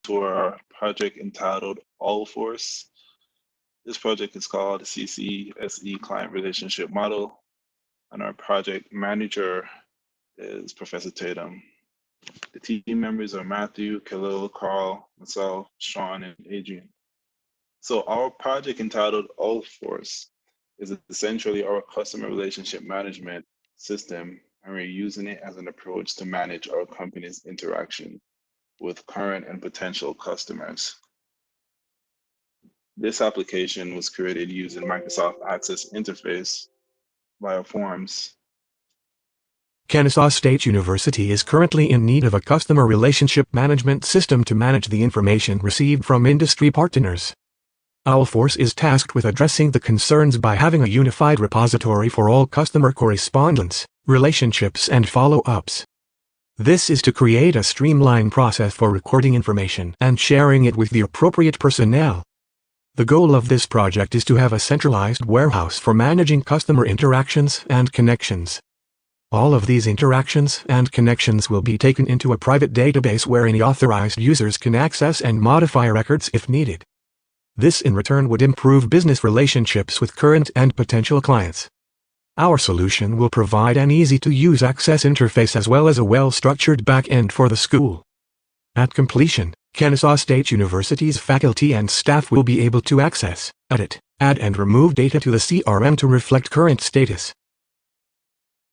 to our project entitled Owlforce. This project is called the CCSE Client Relationship Model, and our project manager is Professor Tatum. The team members are Matthew, Khalil, Carl, myself, Sean, and Adrian. So our project entitled Owlforce is essentially our customer relationship management system, and we're using it as an approach to manage our company's interaction with current and potential customers. This application was created using Microsoft Access Interface via Forms. Kennesaw State University is currently in need of a customer relationship management system to manage the information received from industry partners. Owlforce is tasked with addressing the concerns by having a unified repository for all customer correspondence, relationships, and follow-ups. This is to create a streamlined process for recording information and sharing it with the appropriate personnel. The goal of this project is to have a centralized warehouse for managing customer interactions and connections. All of these interactions and connections will be taken into a private database where any authorized users can access and modify records if needed. This in return would improve business relationships with current and potential clients. Our solution will provide an easy-to-use access interface as well as a well-structured back-end for the school. At completion, Kennesaw State University's faculty and staff will be able to access, edit, add and remove data to the CRM to reflect current status.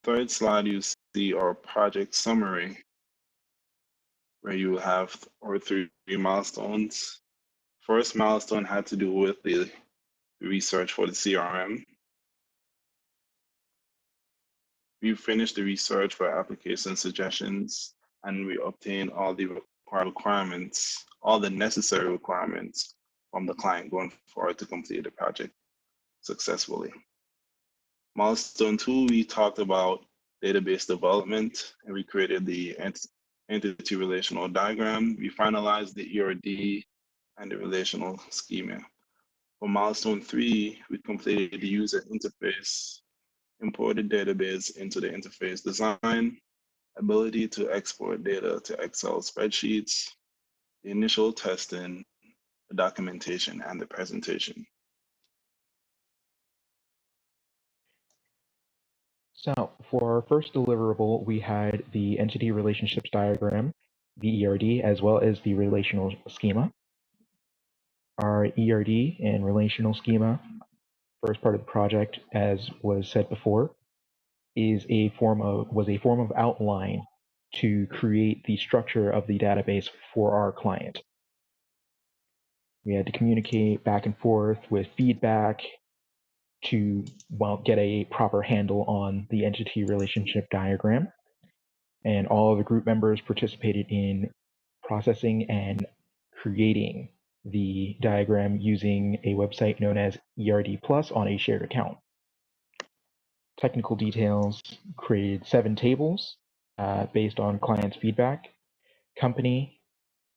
Third slide, you see our project summary, where you have our three milestones. First milestone had to do with the research for the CRM. We finished the research for application suggestions, and we obtained all the requirements, all the necessary requirements from the client going forward to complete the project successfully. Milestone 2, we talked about database development, and we created the entity relational diagram. We finalized the ERD and the relational schema. For milestone 3, we completed the user interface, imported database into the interface design, ability to export data to Excel spreadsheets, the initial testing, the documentation, and the presentation. So for our first deliverable, we had the entity relationships diagram, the ERD, as well as the relational schema. Our ERD and relational schema, first part of the project, as was said before, was a form of outline to create the structure of the database for our client. We had to communicate back and forth with feedback to get a proper handle on the entity relationship diagram. And all of the group members participated in processing and creating the diagram using a website known as ERD Plus on a shared account. Technical details created 7 tables based on client's feedback: company,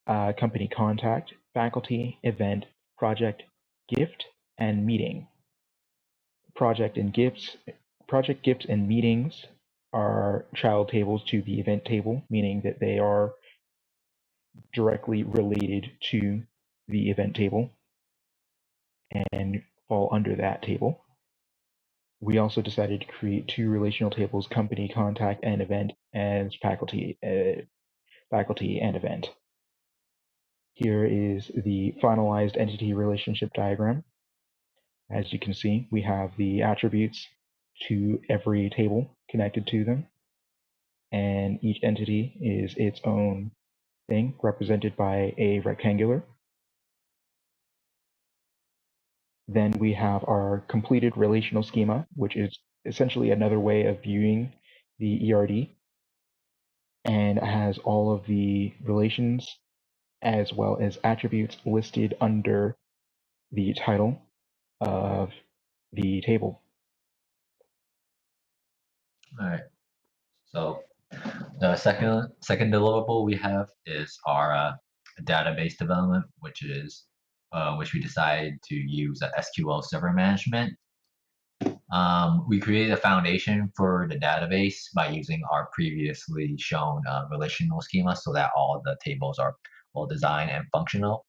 company contact, faculty, event, project, gift, and meeting. Project gifts and meetings are child tables to the event table, meaning that they are directly related to the event table and fall under that table. We also decided to create 2 relational tables, company contact and event, as faculty and event. Here is the finalized entity relationship diagram. As you can see, we have the attributes to every table connected to them, and each entity is its own thing represented by a rectangular. Then we have our completed relational schema, which is essentially another way of viewing the ERD, and has all of the relations as well as attributes listed under the title of the table. All right. So the second deliverable we have is our database development, which we decided to use SQL Server Management. We created a foundation for the database by using our previously shown relational schema, so that all the tables are well designed and functional.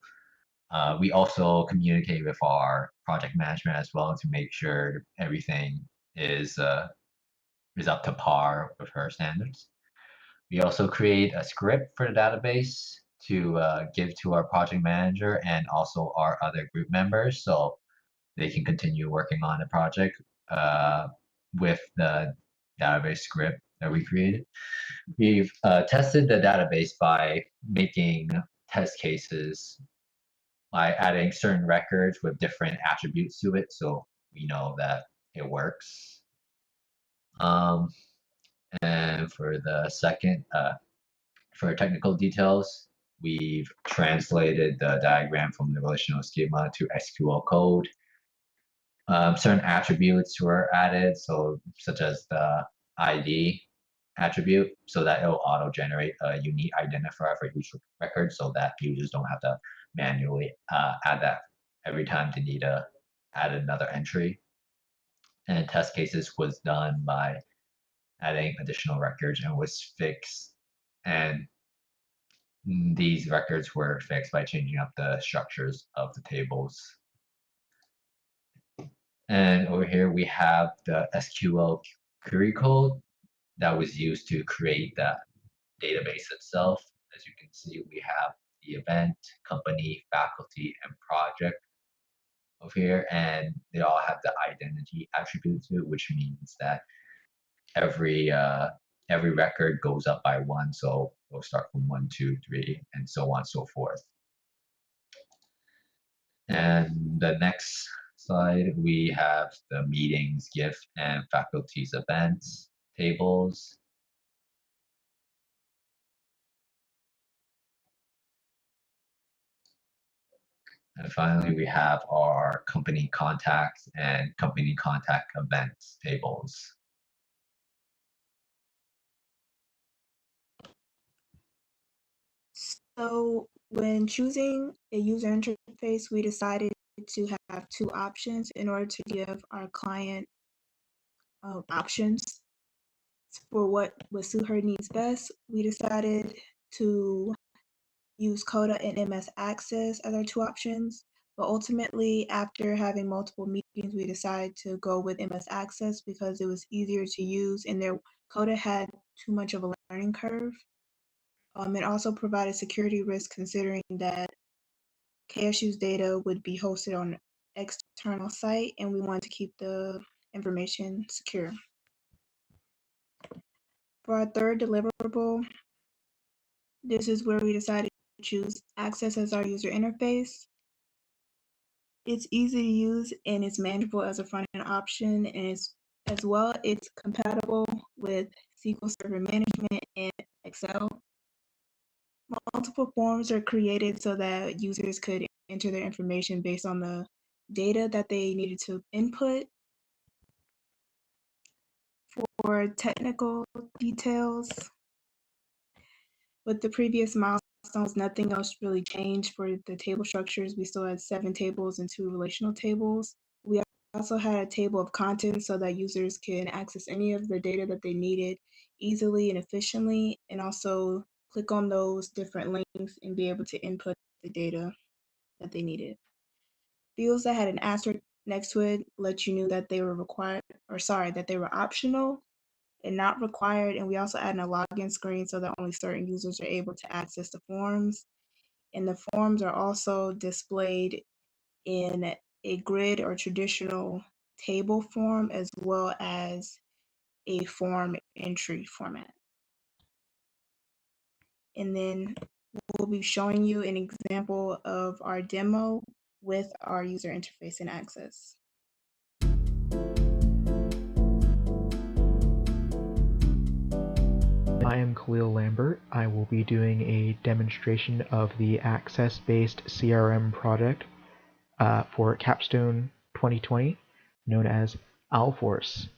We also communicate with our project management as well to make sure everything is up to par with her standards. We also create a script for the database to give to our project manager and also our other group members so they can continue working on the project with the database script that we created. We've tested the database by making test cases by adding certain records with different attributes to it so we know that it works. And for the second, for technical details, we've translated the diagram from the relational schema to SQL code. Certain attributes were added, so such as the ID attribute, so that it'll auto-generate a unique identifier for each record, so that users don't have to manually add that every time they need to add another entry. And test cases was done by adding additional records and was fixed. And these records were fixed by changing up the structures of the tables. And over here we have the SQL query code that was used to create the database itself. As you can see, we have the event, company, faculty, and project over here, and they all have the identity attribute to it, which means that every record goes up by one, so we'll start from 1, 2, 3, and so on and so forth. And the next slide, we have the meetings, gift, and faculty's events tables. And finally, we have our company contacts and company contact events tables. So when choosing a user interface, we decided to have two options in order to give our client options for what would suit her needs best. We decided to use Coda and MS Access as our two options, but ultimately, after having multiple meetings, we decided to go with MS Access because it was easier to use and their Coda had too much of a learning curve. It also provided security risk considering that KSU's data would be hosted on an external site and we wanted to keep the information secure. For our third deliverable, this is where we decided to choose Access as our user interface. It's easy to use and it's manageable as a front-end option, and it's compatible with SQL Server Management and Excel. Multiple forms are created so that users could enter their information based on the data that they needed to input. For technical details, with the previous milestones, nothing else really changed for the table structures. We still had 7 tables and 2 relational tables. We also had a table of contents so that users can access any of the data that they needed easily and efficiently, and also click on those different links and be able to input the data that they needed. Fields that had an asterisk next to it let you know that they were that they were optional and not required. And we also added a login screen so that only certain users are able to access the forms. And the forms are also displayed in a grid or traditional table form as well as a form entry format. And then we'll be showing you an example of our demo with our user interface and access. I am Khalil Lambert. I will be doing a demonstration of the access-based CRM project for Capstone 2020, known as Owlforce.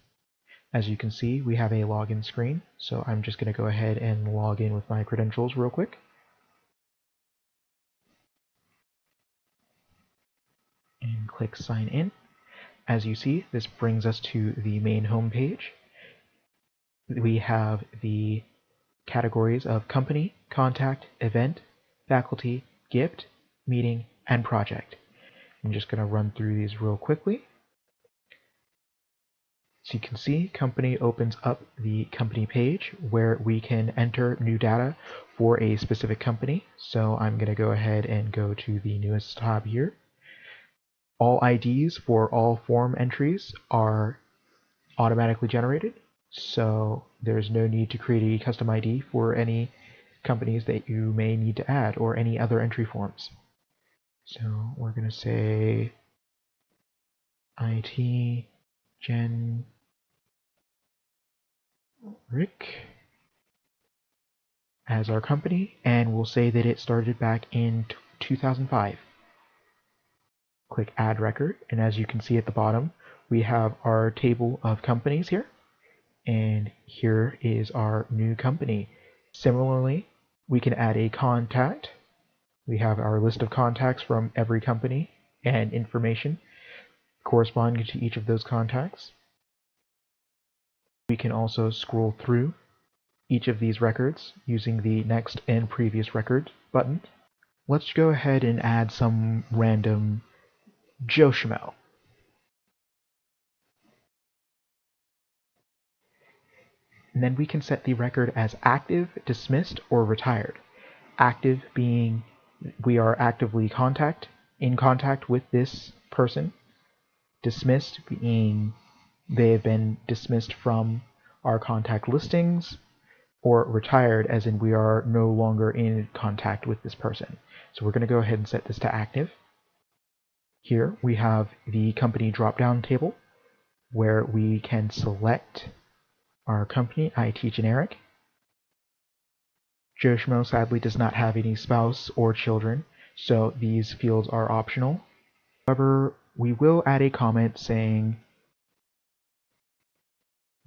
As you can see, we have a login screen, so I'm just going to go ahead and log in with my credentials real quick. And click sign in. As you see, this brings us to the main home page. We have the categories of company, contact, event, faculty, gift, meeting, and project. I'm just going to run through these real quickly. So you can see company opens up the company page where we can enter new data for a specific company. So I'm going to go ahead and go to the newest tab here. All IDs for all form entries are automatically generated, so there's no need to create a custom ID for any companies that you may need to add or any other entry forms. So we're going to say IT Gen Rick as our company, and we'll say that it started back in 2005. Click Add Record, and as you can see at the bottom, we have our table of companies here, and here is our new company. Similarly, we can add a contact. We have our list of contacts from every company and information corresponding to each of those contacts. We can also scroll through each of these records using the Next and Previous Record button. Let's go ahead and add some random Joe Schmo. And then we can set the record as active, dismissed, or retired. Active being we are actively in contact with this person. Dismissed being they have been dismissed from our contact listings, or retired as in we are no longer in contact with this person. So we're going to go ahead and set this to active. Here we have the company drop-down table where we can select our company, IT Generic. Joe Schmo sadly does not have any spouse or children, so these fields are optional. However, we will add a comment saying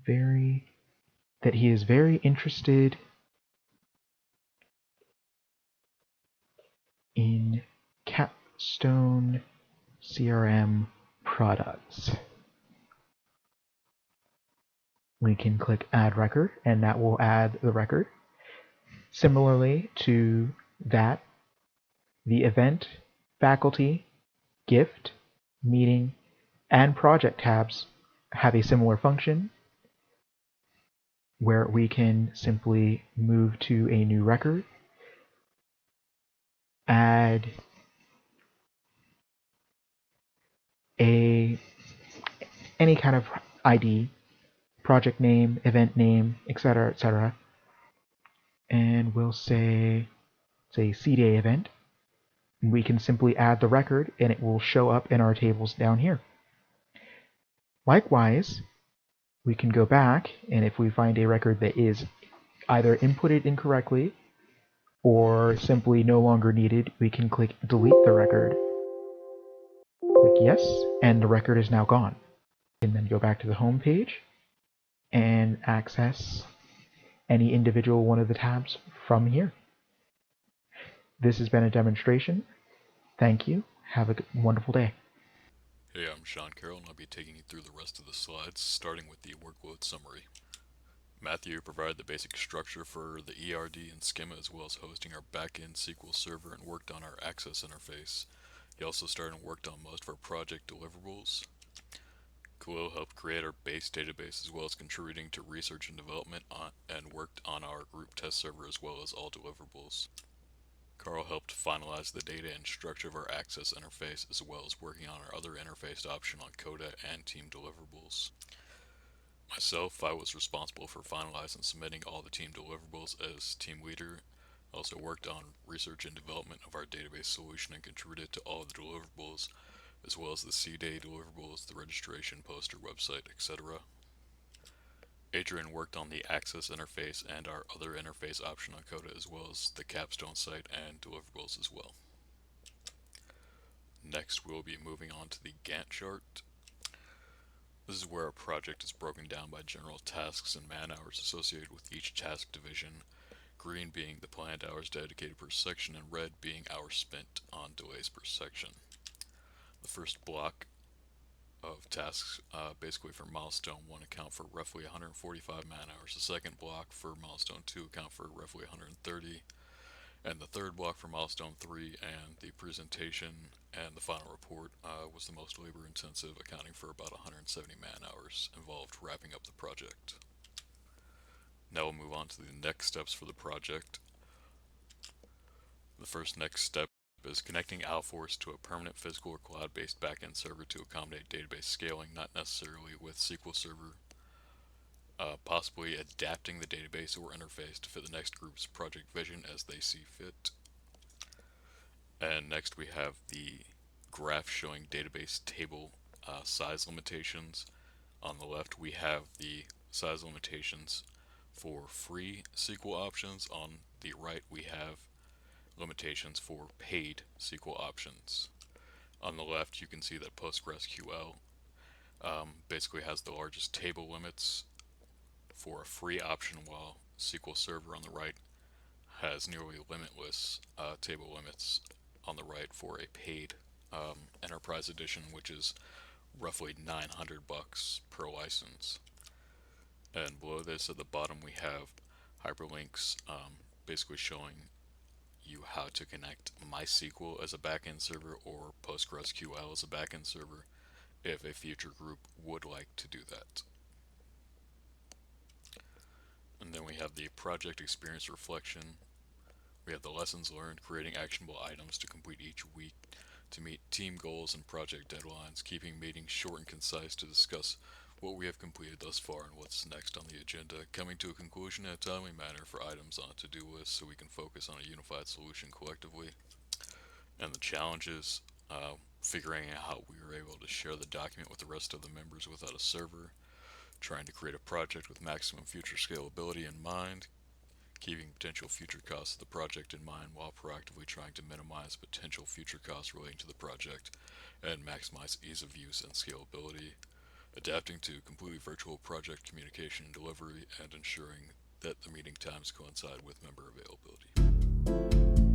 that he is very interested in Capstone CRM products. We can click Add Record, and that will add the record. Similarly to that, the event, faculty, gift, meeting, and project tabs have a similar function where we can simply move to a new record, add any kind of ID, project name, event name, etc., etc. And we'll say C-Day event. We can simply add the record and it will show up in our tables down here. Likewise, we can go back, and if we find a record that is either inputted incorrectly or simply no longer needed, we can click delete the record. Click yes, and the record is now gone. And then go back to the home page and access any individual one of the tabs from here. This has been a demonstration. Thank you. Have a wonderful day. Hey, I'm Sean Carroll, and I'll be taking you through the rest of the slides, starting with the workload summary. Matthew provided the basic structure for the ERD and schema, as well as hosting our backend SQL server, and worked on our access interface. He also started and worked on most of our project deliverables. Khalil helped create our base database, as well as contributing to research and development and worked on our group test server, as well as all deliverables. Carl helped finalize the data and structure of our access interface, as well as working on our other interface option on Coda and team deliverables. Myself, I was responsible for finalizing and submitting all the team deliverables as team leader. I also worked on research and development of our database solution and contributed to all of the deliverables, as well as the C-Day deliverables, the registration poster, website, etc. Adrian worked on the access interface and our other interface option on Coda, as well as the Capstone site and deliverables as well. Next, we'll be moving on to the Gantt chart. This is where our project is broken down by general tasks and man hours associated with each task division, green being the planned hours dedicated per section and red being hours spent on delays per section. The first block of tasks basically for milestone 1 account for roughly 145 man hours. The second block for milestone 2 account for roughly 130, And the third block for milestone 3 and the presentation and the final report was the most labor intensive, accounting for about 170 man hours involved wrapping up the project. Now we'll move on to the next steps for the project. The first next step is connecting Owlforce to a permanent physical or cloud-based backend server to accommodate database scaling, not necessarily with SQL Server. Possibly adapting the database or interface to fit the next group's project vision as they see fit. And next we have the graph showing database table size limitations. On the left we have the size limitations for free SQL options. On the right we have limitations for paid SQL options. On the left you can see that PostgreSQL basically has the largest table limits for a free option, while SQL Server on the right has nearly limitless table limits on the right for a paid enterprise edition, which is roughly $900 per license. And below this at the bottom we have hyperlinks basically showing you how to connect MySQL as a backend server or PostgreSQL as a backend server if a future group would like to do that. And then we have the project experience reflection. We have the lessons learned, creating actionable items to complete each week to meet team goals and project deadlines, keeping meetings short and concise to discuss what we have completed thus far and what's next on the agenda, coming to a conclusion in a timely manner for items on a to-do list so we can focus on a unified solution collectively. And the challenges, figuring out how we were able to share the document with the rest of the members without a server, trying to create a project with maximum future scalability in mind, keeping potential future costs of the project in mind while proactively trying to minimize potential future costs relating to the project and maximize ease of use and scalability, adapting to completely virtual project communication and delivery, and ensuring that the meeting times coincide with member availability.